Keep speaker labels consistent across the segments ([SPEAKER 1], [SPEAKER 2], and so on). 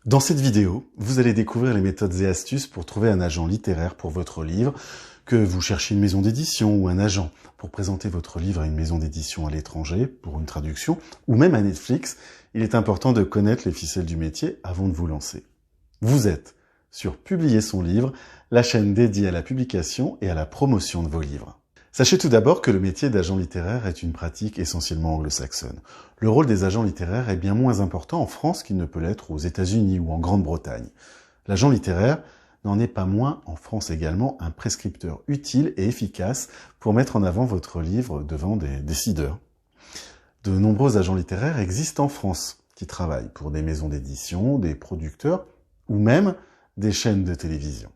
[SPEAKER 1] Dans cette vidéo, vous allez découvrir les méthodes et astuces pour trouver un agent littéraire pour votre livre, que vous cherchez une maison d'édition ou un agent pour présenter votre livre à une maison d'édition à l'étranger pour une traduction, ou même à Netflix. Il est important de connaître les ficelles du métier avant de vous lancer. Vous êtes sur Publier son livre, la chaîne dédiée à la publication et à la promotion de vos livres. Sachez tout d'abord que le métier d'agent littéraire est une pratique essentiellement anglo-saxonne. Le rôle des agents littéraires est bien moins important en France qu'il ne peut l'être aux États-Unis ou en Grande-Bretagne. L'agent littéraire n'en est pas moins en France également un prescripteur utile et efficace pour mettre en avant votre livre devant des décideurs. De nombreux agents littéraires existent en France qui travaillent pour des maisons d'édition, des producteurs ou même des chaînes de télévision.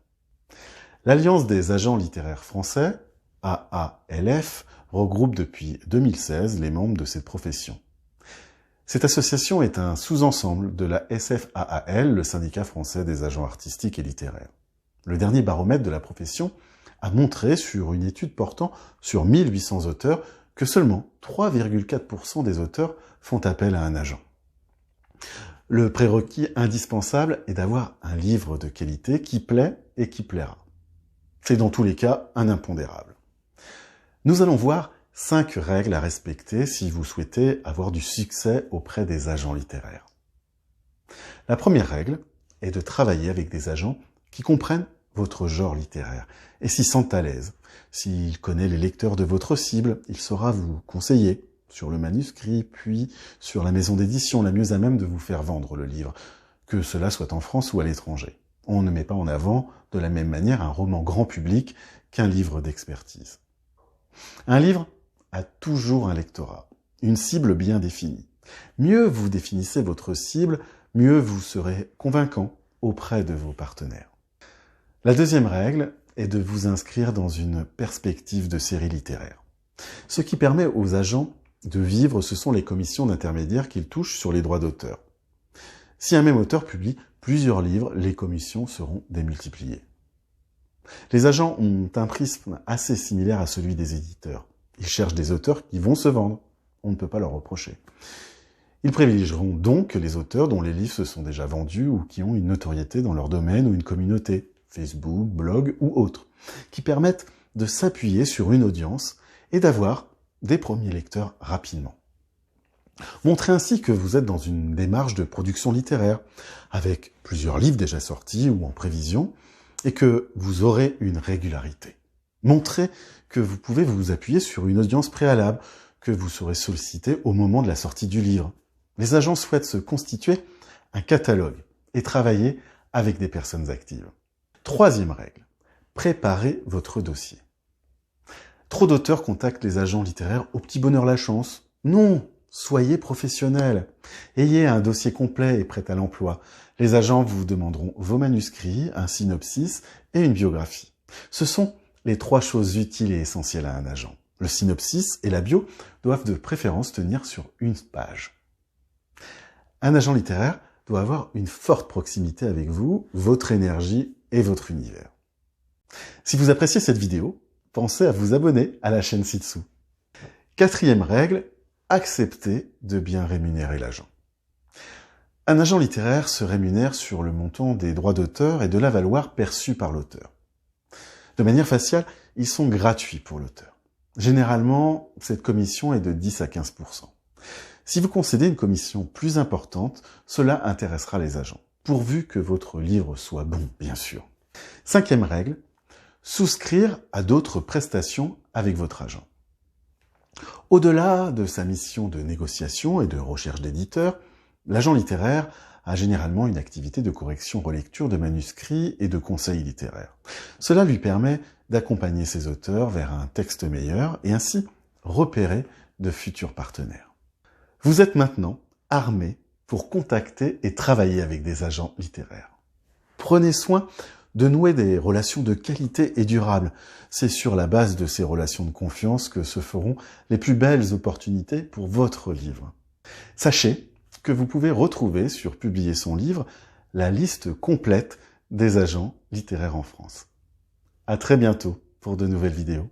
[SPEAKER 1] L'Alliance des agents littéraires français, AALF, regroupe depuis 2016 les membres de cette profession. Cette association est un sous-ensemble de la SFAAL, le syndicat français des agents artistiques et littéraires. Le dernier baromètre de la profession a montré, sur une étude portant sur 1800 auteurs, que seulement 3,4% des auteurs font appel à un agent. Le prérequis indispensable est d'avoir un livre de qualité qui plaît et qui plaira. C'est dans tous les cas un impondérable. Nous allons voir 5 règles à respecter si vous souhaitez avoir du succès auprès des agents littéraires. La première règle est de travailler avec des agents qui comprennent votre genre littéraire et s'y sentent à l'aise. S'il connaît les lecteurs de votre cible, il saura vous conseiller sur le manuscrit, puis sur la maison d'édition la mieux à même de vous faire vendre le livre, que cela soit en France ou à l'étranger. On ne met pas en avant de la même manière un roman grand public qu'un livre d'expertise. Un livre a toujours un lectorat, une cible bien définie. Mieux vous définissez votre cible, mieux vous serez convaincant auprès de vos partenaires. La deuxième règle est de vous inscrire dans une perspective de série littéraire. Ce qui permet aux agents de vivre, ce sont les commissions d'intermédiaires qu'ils touchent sur les droits d'auteur. Si un même auteur publie plusieurs livres, les commissions seront démultipliées. Les agents ont un prisme assez similaire à celui des éditeurs. Ils cherchent des auteurs qui vont se vendre. On ne peut pas leur reprocher. Ils privilégieront donc les auteurs dont les livres se sont déjà vendus ou qui ont une notoriété dans leur domaine ou une communauté, Facebook, blog ou autres, qui permettent de s'appuyer sur une audience et d'avoir des premiers lecteurs rapidement. Montrez ainsi que vous êtes dans une démarche de production littéraire, avec plusieurs livres déjà sortis ou en prévision, et que vous aurez une régularité. Montrez que vous pouvez vous appuyer sur une audience préalable, que vous serez sollicité au moment de la sortie du livre. Les agents souhaitent se constituer un catalogue et travailler avec des personnes actives. Troisième règle, préparez votre dossier. Trop d'auteurs contactent les agents littéraires au petit bonheur la chance. Non, soyez professionnels. Ayez un dossier complet et prêt à l'emploi. Les agents vous demanderont vos manuscrits, un synopsis et une biographie. Ce sont les 3 choses utiles et essentielles à un agent. Le synopsis et la bio doivent de préférence tenir sur une page. Un agent littéraire doit avoir une forte proximité avec vous, votre énergie et votre univers. Si vous appréciez cette vidéo, pensez à vous abonner à la chaîne ci-dessous. 4e règle, acceptez de bien rémunérer l'agent. Un agent littéraire se rémunère sur le montant des droits d'auteur et de la valoir perçue par l'auteur. De manière faciale, ils sont gratuits pour l'auteur. Généralement, cette commission est de 10 à 15%. Si vous concédez une commission plus importante, cela intéressera les agents, pourvu que votre livre soit bon, bien sûr. 5e règle, souscrire à d'autres prestations avec votre agent. Au-delà de sa mission de négociation et de recherche d'éditeurs, l'agent littéraire a généralement une activité de correction-relecture de manuscrits et de conseils littéraires. Cela lui permet d'accompagner ses auteurs vers un texte meilleur et ainsi repérer de futurs partenaires. Vous êtes maintenant armé pour contacter et travailler avec des agents littéraires. Prenez soin de nouer des relations de qualité et durables. C'est sur la base de ces relations de confiance que se feront les plus belles opportunités pour votre livre. Sachez que vous pouvez retrouver sur Publier son livre la liste complète des agents littéraires en France. À très bientôt pour de nouvelles vidéos.